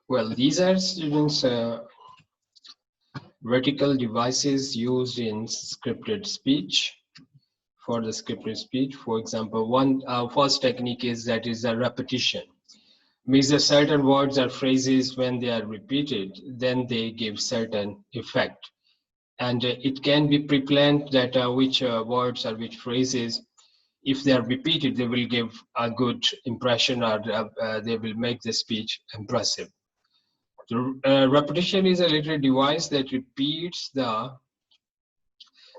Well, these are students rhetorical devices used in scripted speech. For the scripted speech, for example, one first technique is that is a repetition. Means that certain words or phrases, when they are repeated, then they give certain effect. And it can be pre-planned that which words or which phrases, if they are repeated, they will give a good impression, or they will make the speech impressive. The repetition is a literary device that repeats the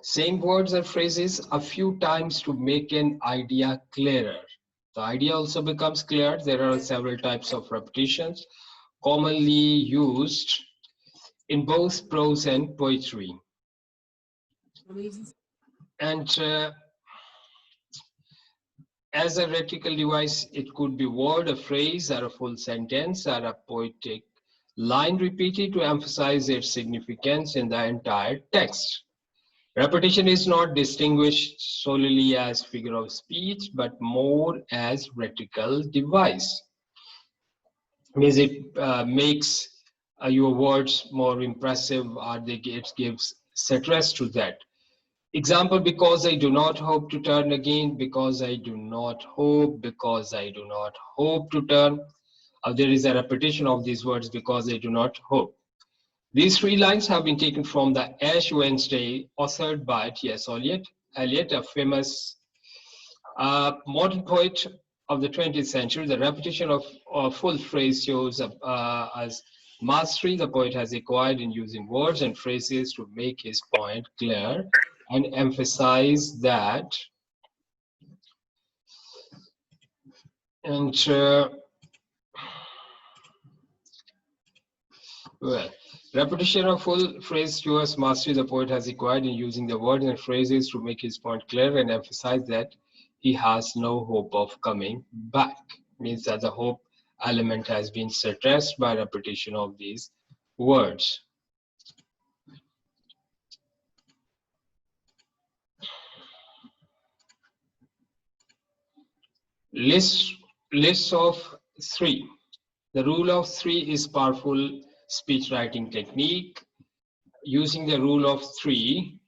same words or phrases a few times to make an idea clearer. The idea also becomes clear. There are several types of repetitions commonly used in both prose and poetry. And as a rhetorical device, it could be word, a phrase, or a full sentence, or a poetic line repeated to emphasize its significance in the entire text. Repetition is not distinguished solely as figure of speech, but more as rhetorical device. Means it makes your words more impressive, or it gives stress to that. Example, because I do not hope to turn again, because I do not hope, because I do not hope to turn. There is a repetition of these words, because I do not hope. These three lines have been taken from the Ash Wednesday, authored by T.S. Eliot, a famous modern poet of the 20th century. The repetition of a full phrase shows as mastery the poet has acquired in using words and phrases to make his point clear and emphasize that. And well, repetition of full phrase shows mastery the poet has acquired in using the words and phrases to make his point clear and emphasize that he has no hope of coming back. Means that the hope element has been stressed by repetition of these words. Lists of three. The rule of three is powerful speech writing technique. Using the rule of three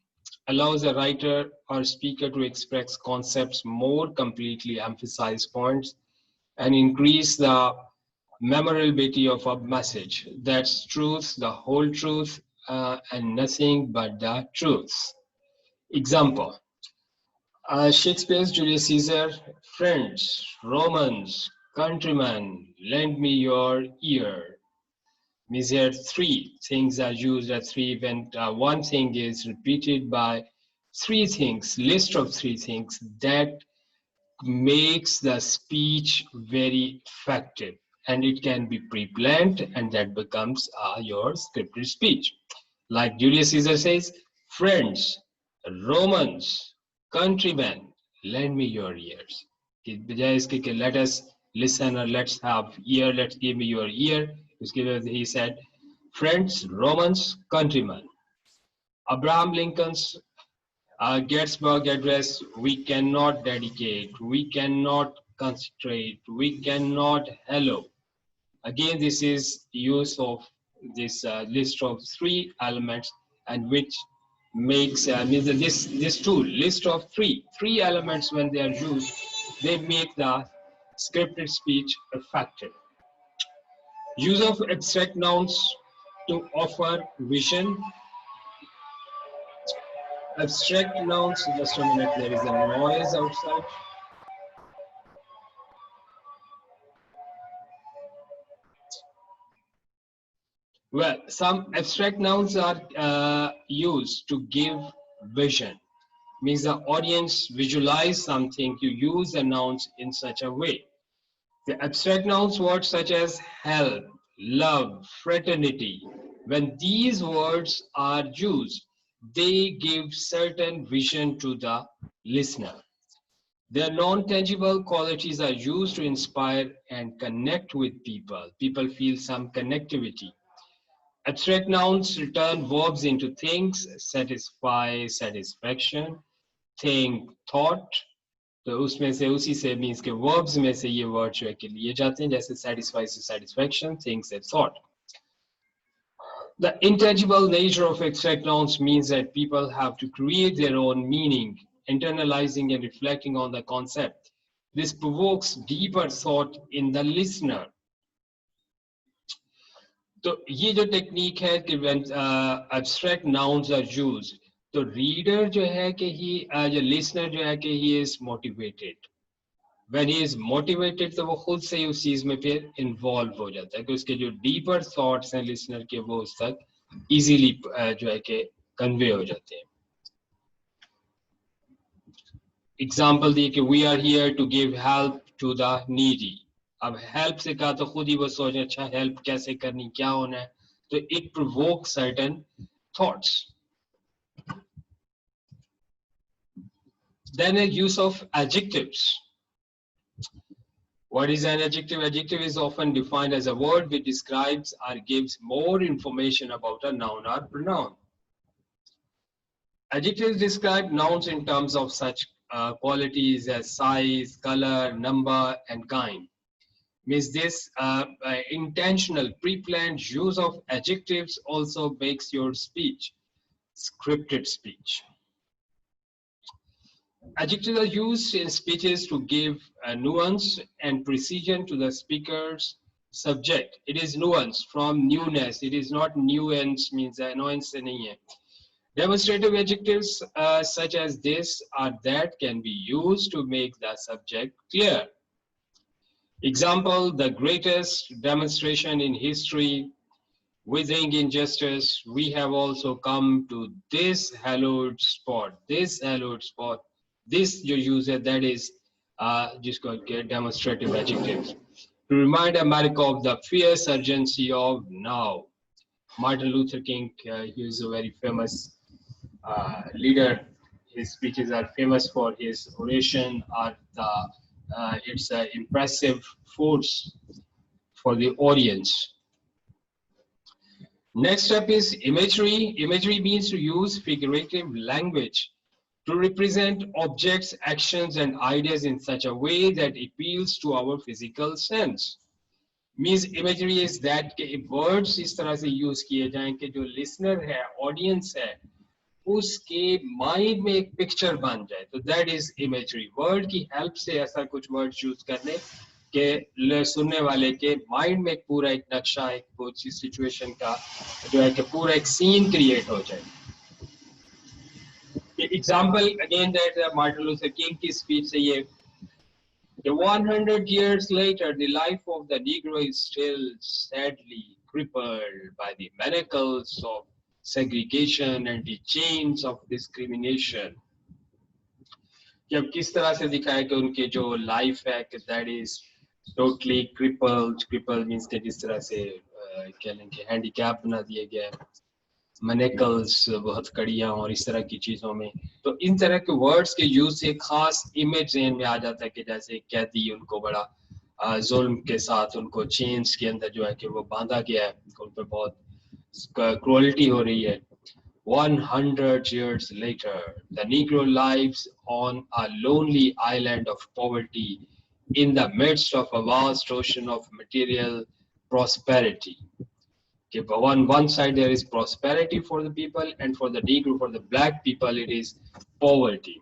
allows a writer or speaker to express concepts more completely, emphasize points, and increase the memorability of a message. That's truth, the whole truth, and nothing but the truth. Example, Shakespeare's Julius Caesar: friends, Romans, countrymen, lend me your ear. Means here three things are used at three when one thing is repeated by three things, list of three things that makes the speech very effective, and it can be pre-planned, and that becomes your scripted speech. Like Julius Caesar says, friends, Romans, countrymen, lend me your ears. Let us listen, or let's have ear, let's give me your ear. He said, friends, Romans, countrymen. Abraham Lincoln's Gettysburg Address, we cannot dedicate, we cannot concentrate, we cannot hello. Again, this is use of this list of three elements, and which makes this tool, list of three elements, when they are used, they make the scripted speech effective. Use of abstract nouns to offer vision. Abstract nouns, just a minute, there is a noise outside. Well, some abstract nouns are used to give vision. Means the audience visualize something, you use the nouns in such a way. The abstract nouns, words such as help, love, fraternity, when these words are used, they give certain vision to the listener. Their non-tangible qualities are used to inspire and connect with people. People feel some connectivity. Abstract nouns return verbs into things, satisfy, satisfaction, think, thought. तो उसमें से उसी से means के verbs में से ये word जो है कि लिए जाते हैं, जैसे satisfy से satisfaction, think से thought. The intangible nature of abstract nouns means that people have to create their own meaning, internalizing and reflecting on the concept. This provokes deeper thought in the listener. तो ये जो technique है कि when abstract nouns are used, तो reader जो है कि जो लिसनर जो है कि he is motivated. When he is motivated तो वो खुद से ही उस चीज में फिर इन्वॉल्व हो जाता है कि उसके जो डीपर थॉट्स हैं लिसनर के वो उस तक इजीली जो है कि कन्वे हो जाते हैं. एग्जाम्पल दिए कि we are here to give help to the needy. अब हेल्प से कहा तो खुद ही वो सोचे अच्छा हेल्प कैसे करनी क्या होना है, तो it provoke certain thoughts. Then a use of adjectives. What is an adjective? Adjective is often defined as a word which describes or gives more information about a noun or pronoun. Adjectives describe nouns in terms of such qualities as size, color, number, and kind. Means this intentional, pre-planned use of adjectives also makes your speech scripted speech. Adjectives are used in speeches to give nuance and precision to the speaker's subject. It is nuance from newness. It is not nuance means annoyance nahi hai. Demonstrative adjectives such as this or that can be used to make the subject clear. Example, the greatest demonstration in history. Withering injustice, we have also come to this hallowed spot. This hallowed spot. This you use it, that is just going to get demonstrative adjectives. To remind America of the fierce urgency of now. Martin Luther King, he is a very famous leader. His speeches are famous for his oration or it's an impressive force for the audience. Next up is imagery. Imagery means to use figurative language to represent objects, actions, and ideas in such a way that appeals to our physical sense. Means imagery is that कि words इस तरह से use किए जाएं कि जो listener है, audience है, उसके mind में एक picture बन जाए. तो that is imagery. Word की help से ऐसा कुछ words use करने के सुनने वाले के mind में पूरा एक नक्शा, एक कुछ situation का जो है कि पूरा एक scene create हो जाए. Example again that Martin Luther King की speech से ये 100 years later, the life of the Negro is still sadly crippled by the manacles of segregation and the chains of discrimination. जब किस तरह से दिखाया कि उनके जो life है कि that is totally crippled. Crippled means कि जिस तरह से क्या लेंगे handicap बना दिए गए. मैनेकल्स बहुत कड़ियाँ और इस तरह की चीज़ों में, तो इन तरह के वर्ड्स के यूज से खास इमेज ज़हन में आ जाता है कि जैसे कैदी उनको बड़ा जुल्म के साथ उनको चेन्स के अंदर जो है कि वो बांधा गया है, उन पर बहुत क्रूअल्टी हो रही है. 100 years later, the Negro lives on a lonely island of poverty in the midst of a vast ocean of material prosperity. Okay, but on one side there is prosperity for the people, and for the Negro, for the black people, it is poverty.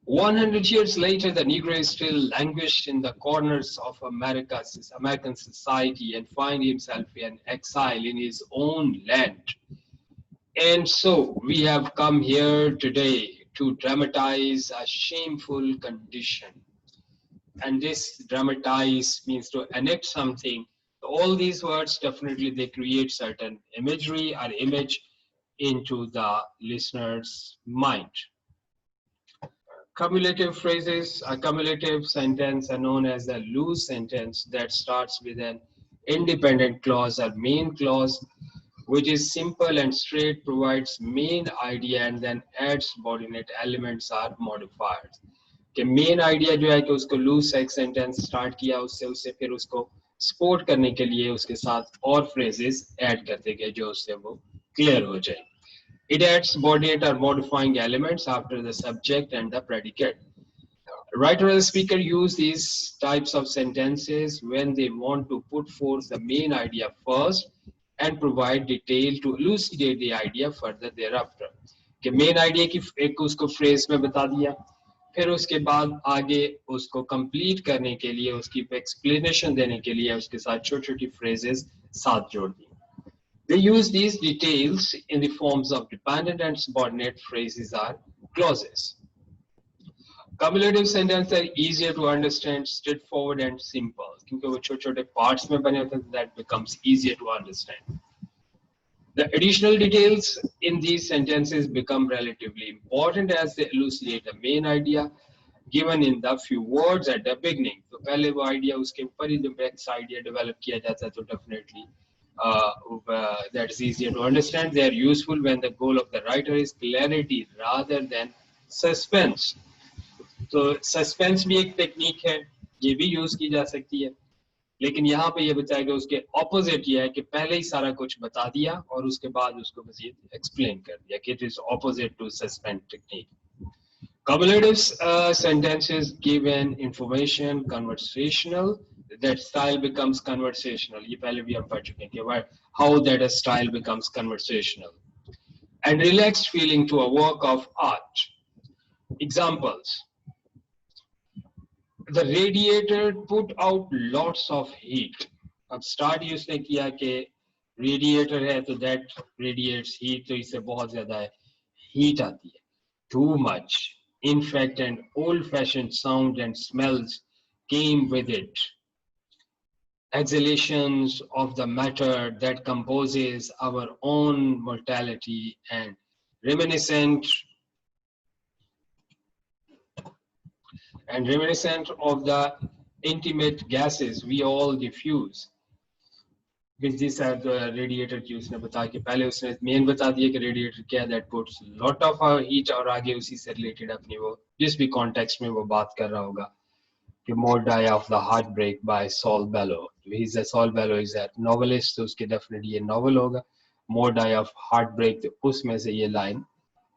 "100 years later, the Negro is still languished in the corners of American society and find himself in exile in his own land. And so we have come here today to dramatize a shameful condition." And this dramatize means to enact something. All these words definitely they create certain imagery or image into the listener's mind. Cumulative phrases, a cumulative sentence are known as a loose sentence that starts with an independent clause or main clause, which is simple and straight, provides main idea and then adds subordinate elements or modifiers. कि main idea जो है कि उसको loose एक sentence start किया, उससे फिर उसको सपोर्ट करने के लिए उसके साथ और फ्रेजेस ऐड करते गए जो उससे वो क्लियर हो जाए. It adds subordinate or modifying elements after the subject and the predicate. Writer and speaker use these types of sentences when they want to put forth the main idea first and provide detail to elucidate the idea further thereafter. कि main idea की एक उसको phrase में बता दिया, फिर उसके बाद आगे उसको complete करने के लिए, उसकी explanation देने के लिए उसके साथ छोटी-छोटी phrases साथ जोड़ दी. They use these details in the forms of dependent and subordinate phrases or clauses. Cumulative sentences are easier to understand, straightforward and simple. क्योंकि वो छोटे-छोटे parts में बने होते हैं, that becomes easier to understand. The additional details in these sentences become relatively important as they elucidate the main idea given in the few words at the beginning. तो पहले वो idea उसके ऊपर ही जो next idea develop किया जाता है, तो definitely that is easier to understand. They are useful when the goal of the writer is clarity rather than suspense. तो सस्पेंस भी एक टेक्निक है, ये भी यूज की जा सकती है, लेकिन यहाँ पे ये बताया गया उसके ऑपोजिट ये है कि पहले ही सारा कुछ बता दिया और उसके बाद उसको मजीद एक्सप्लेन कर दिया, कि it is opposite to suspense technique. Cumulative sentences give an information conversational, that style becomes conversational. ये पहले भी हम पढ़ चुके हैं कि how that a style becomes conversational. And relaxed feeling to a work of art. Examples. The radiator put out lots of heat. अब start ही उसने किया कि radiator है तो that radiates heat, तो इससे बहुत ज़्यादा heat आती है. Too much. In fact, an old-fashioned sound and smells came with it. Exhalations of the matter that composes our own mortality and reminiscent of the intimate gases we all diffuse. Which these are the radiator की उसने बताया कि पहले उसने main बता दिया कि radiator क्या है, that puts lot of heat, और आगे उसी से related अपनी वो जिस भी context में वो बात कर रहा होगा कि More Die of the Heartbreak by Saul Bellow. Saul Bellow is a novelist, तो उसके definitely ये novel होगा. More Die of Heartbreak, तो उसमें से ये line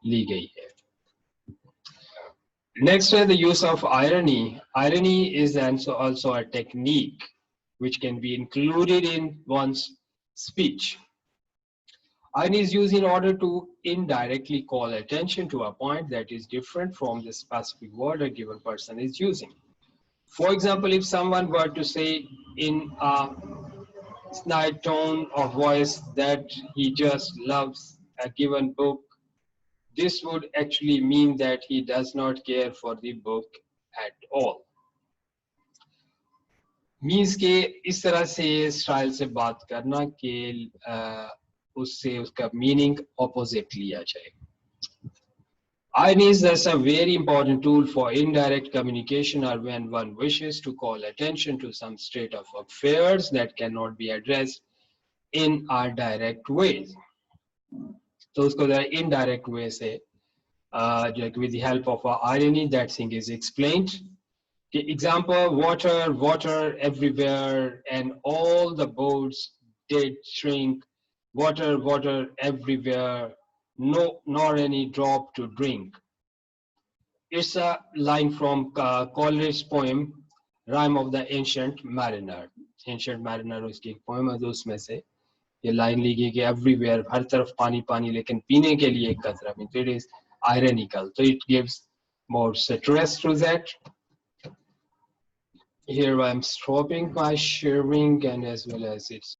ली गई है. Next is the use of irony. Irony is also a technique which can be included in one's speech. Irony is used in order to indirectly call attention to a point that is different from the specific word a given person is using. For example, if someone were to say in a snide tone of voice that he just loves a given book, this would actually mean that he does not care for the book at all. Means के इस तरह से style से बात करना कि उससे उसका मीनिंग ऑपोजिट लिया जाए. Irony is thus a very important tool for indirect communication, or when one wishes to call attention to some state of affairs that cannot be addressed in a direct way. तो उसको indirect way से with the help of irony, that thing is explained. Example, water everywhere, and all the boats did shrink. Water everywhere, no, nor any drop to drink. It's a line from Coleridge's poem, Rime of the Ancient Mariner. Ancient Mariner उसकी एक poem है, उसमें से ये line ली गई कि everywhere, हर तरफ पानी पानी, लेकिन पीने के लिए एक कतरा. So it is ironical. So it gives more stress to that. Here I'm stopping my sharing, and as well as it's